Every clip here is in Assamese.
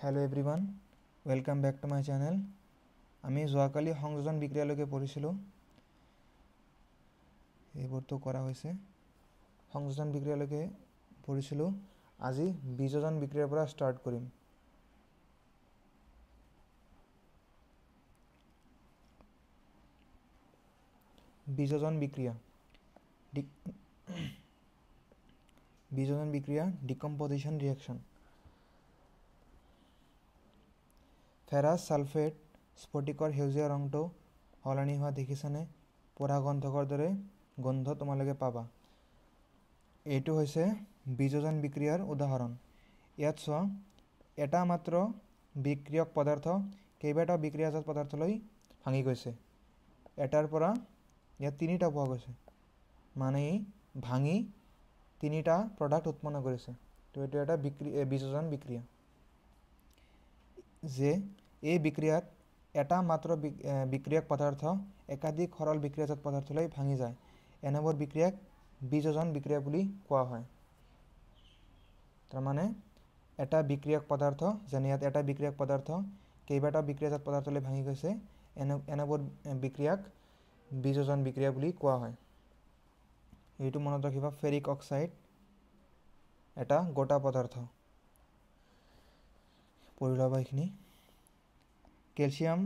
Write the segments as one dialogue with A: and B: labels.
A: Hello everyone, welcome back to my channel. আমি যোৱাকালি সংযোজন বিক্ৰিয়ালৈকে পঢ়িছিলোঁ। এইবোৰটো কৰা হৈছে। সংযোজন বিক্ৰিয়ালৈকে পঢ়িছিলোঁ। আজি বিযোজন বিক্ৰিয়াৰ পৰা ষ্টাৰ্ট কৰিম। বিযোজন বিক্ৰিয়া ডিকম্পোজিশন ৰিয়েকশ্যন। ফেৰাছ সালফেট স্ফটিকৰ সেউজীয়া ৰংটো সলনি হোৱা দেখিছেনে? পঢ়া গন্ধকৰ দৰে গন্ধ তোমালোকে পাবা। এইটো হৈছে বিযোজন বিক্ৰিয়াৰ উদাহৰণ। ইয়াত চোৱা, এটা মাত্ৰ বিক্ৰিয়ক পদাৰ্থ কেইবাটাও বিক্ৰিয়াজাত পদাৰ্থলৈ ভাঙি গৈছে। এটাৰ পৰা ইয়াত তিনিটা পোৱা গৈছে, মানে ভাঙি তিনিটা প্ৰডাক্ট উৎপন্ন কৰিছে। তো এইটো এটা বিযোজন বিক্ৰিয়া। যে এই বিক্ৰিয়াত এটা মাত্ৰ বিক্ৰিয়ক পদাৰ্থ একাধিক সৰল বিক্ৰিয়াজাত পদাৰ্থলৈ ভাঙি যায়, এনেবোৰ বিক্ৰিয়াক বিযোজন বিক্ৰিয়া বুলি কোৱা হয়। তাৰমানে এটা বিক্ৰিয়ক পদাৰ্থ, যেনে ইয়াত এটা বিক্ৰিয়ক পদাৰ্থ কেইবাটাও বিক্ৰিয়াজাত পদাৰ্থলৈ ভাঙি গৈছে, এনেবোৰ বিক্ৰিয়াক বিযোজন বিক্ৰিয়া বুলি কোৱা হয়। এইটো মনত ৰাখিবা, ফেৰিক অক্সাইড এটা গোটা পদাৰ্থ। পঢ়ি ল'বা এইখিনি। কেলছিয়াম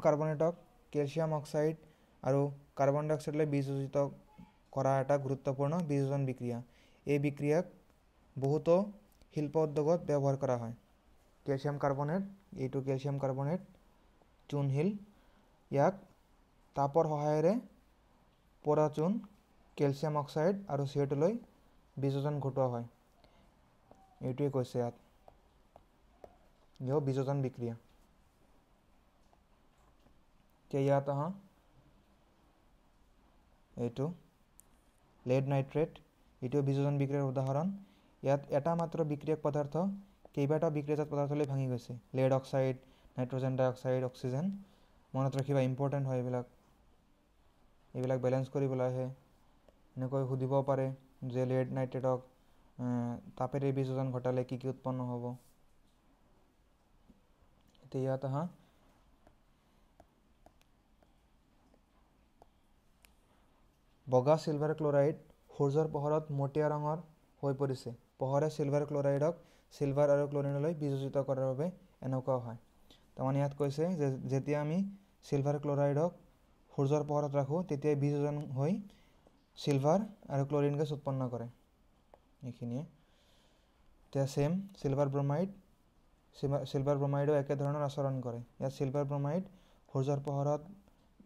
A: কাৰ্বনেটক কেলছিয়াম অক্সাইড আৰু কাৰ্বন ডাই অক্সাইডলৈ বিযোজিত কৰা এটা গুৰুত্বপূৰ্ণ বিযোজন বিক্ৰিয়া। এই বিক্ৰিয়াক বহুতো শিল্প উদ্যোগত ব্যৱহাৰ কৰা হয়। কেলছিয়াম কাৰ্বনেট, এইটো কেলছিয়াম কাৰ্বনেট চূণশিল, ইয়াক তাপৰ সহায়েৰে পৰা চূণ কেলছিয়াম অক্সাইড আৰু CO2 লৈ বিযোজন ঘটোৱা হয়। এইটোৱে কৈছে ইয়াত, বিযোজন বিক্ৰিয়া। ইয়াত এইটো লেড নাইট্ৰেট, এইটো বিযোজন বিক্ৰিয়াৰ উদাহৰণ। ইয়াত এটা মাত্ৰ বিক্ৰিয়ক পদাৰ্থ কেইবাটাও বিক্ৰিয়াজাত পদাৰ্থলৈ ভাঙি গৈছে। লেড অক্সাইড, নাইট্ৰজেন ডাই অক্সাইড, অক্সিজেন। মনত ৰাখিবা, ইম্পৰ্টেণ্ট হয় এইবিলাক বেলেঞ্চ কৰিবলৈ আহে। এনেকৈ সুধিব পাৰে যে লেড নাইট্ৰেটক তাপেৰে বিযোজন ঘটালে কি কি উৎপন্ন হ'ব। এতিয়া ইয়াত বগা চিলভাৰ ক্লৰাইড সূৰ্যৰ পোহৰত মটীয়া ৰঙৰ হৈ পৰিছে। পোহৰে চিলভাৰ ক্লৰাইডক চিলভাৰ আৰু ক্লৰিনলৈ বিযোজিত কৰাৰ বাবে এনেকুৱা হয়। তাৰমানে ইয়াত কৈছে যে যেতিয়া আমি চিলভাৰ ক্লৰাইডক সূৰ্যৰ পোহৰত ৰাখোঁ, তেতিয়া বিযোজন হৈ চিলভাৰ আৰু ক্লৰিন গেছ উৎপন্ন কৰে। এইখিনিয়ে। এতিয়া চিলভাৰ ব্ৰমাইডো একেধৰণৰ আচৰণ কৰে। ইয়াত চিলভাৰ ব্ৰমাইড সূৰ্যৰ পোহৰত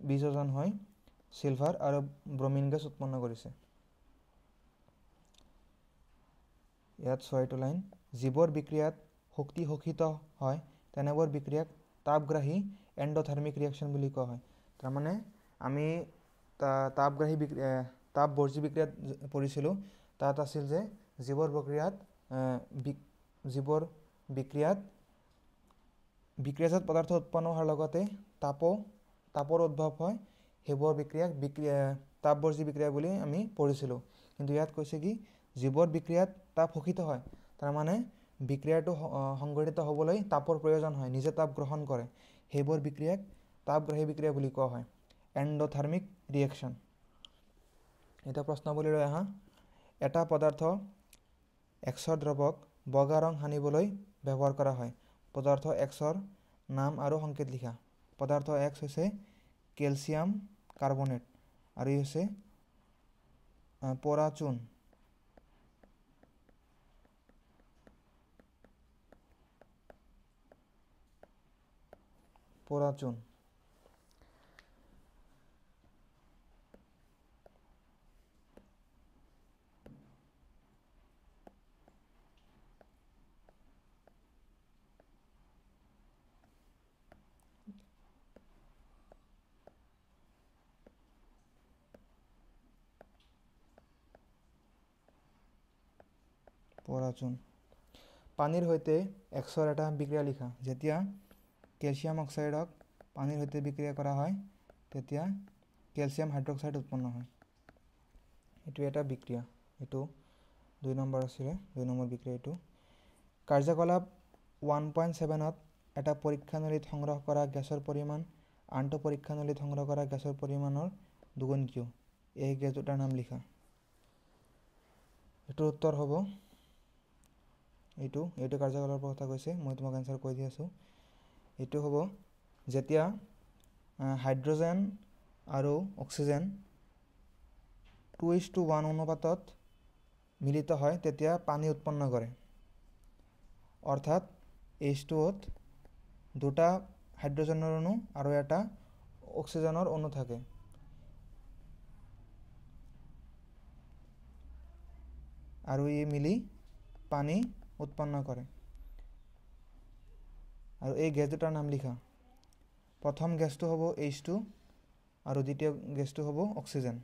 A: বিযোজন হৈ চিলভাৰ আৰু ব্ৰমিন গেছ উৎপন্ন কৰিছে। ইয়াত 6টো লাইন। যিবোৰ বিক্ৰিয়াত শক্তি শোষিত হয় তেনেবোৰ বিক্ৰিয়াক তাপগ্ৰাহী এণ্ডোথাৰ্মিক ৰিয়েকশ্যন বুলি কোৱা হয়। তাৰমানে আমি তাপবৰ্জী বিক্ৰিয়াত পঢ়িছিলোঁ, তাত আছিল যে যিবোৰ বিক্ৰিয়াজাত পদাৰ্থ উৎপন্ন হোৱাৰ লগতে তাপৰ উদ্ভৱ হয়, সেইবোৰ বিক্ৰিয়াক তাপবৰ্জী বিক্ৰিয়া বুলি আমি পঢ়িছিলোঁ। কিন্তু ইয়াত কৈছে কি, যিবোৰ বিক্ৰিয়াত তাপ শোষিত হয়, তাৰমানে বিক্ৰিয়াটো সংঘটিত হ'বলৈ তাপৰ প্ৰয়োজন হয়, নিজে তাপ গ্ৰহণ কৰে, সেইবোৰ বিক্ৰিয়াক তাপগ্ৰাহী বিক্ৰিয়া বুলি কোৱা হয়, এণ্ডোথাৰ্মিক ৰিয়েকশ্যন। এটা প্ৰশ্নাৱলীলৈ আহা। এটা পদাৰ্থ এক্সৰ দ্ৰৱক বগা ৰং সানিবলৈ ব্যৱহাৰ কৰা হয়। পদাৰ্থ এক্সৰ নাম আৰু সংকেত লিখা। পদাৰ্থ এক্স হৈছে কেলছিয়াম কাৰ্বনেট আৰু ই হৈছে পৰা চূণ। পানীৰ সৈতে এক্সৰ এটা বিক্ৰিয়া লিখা। যেতিয়া কেলছিয়াম অক্সাইডক পানীৰ সৈতে বিক্ৰিয়া কৰা হয়, তেতিয়া কেলছিয়াম হাইড্ৰক্সাইড উৎপন্ন হয়। এইটো এটা বিক্ৰিয়া, এইটো 2 নম্বৰ আছিলে, 2 নম্বৰ বিক্ৰিয়া এইটো। কাৰ্যকলাপ 1.7ত এটা পৰীক্ষানলীত সংগ্ৰহ কৰা গেছৰ পৰিমাণ আনটো পৰীক্ষানলীত সংগ্ৰহ কৰা গেছৰ পৰিমাণৰ দুগুণ কিয়? এই গেছ দুটাৰ নাম লিখা। এইটোৰ উত্তৰ হ'ব এইটো কাৰ্যকলাপৰ কথা কৈছে, মই তোমাক এনচাৰ কৈ দি আছোঁ। এইটো হ'ব যেতিয়া হাইড্ৰজেন আৰু অক্সিজেন 2:1 অনুপাতত মিলিত হয় তেতিয়া পানী উৎপন্ন কৰে। অৰ্থাৎ H2Oত 2টা হাইড্ৰজেনৰ অণু আৰু এটা অক্সিজেনৰ অণু থাকে। আৰু ই মিলি পানী উৎপন্ন কৰে। আৰু এই গেছ দুটাৰ নাম লিখা। প্ৰথম গেছটো হ'ব H2 আৰু দ্বিতীয় গেছটো হ'ব অক্সিজেন।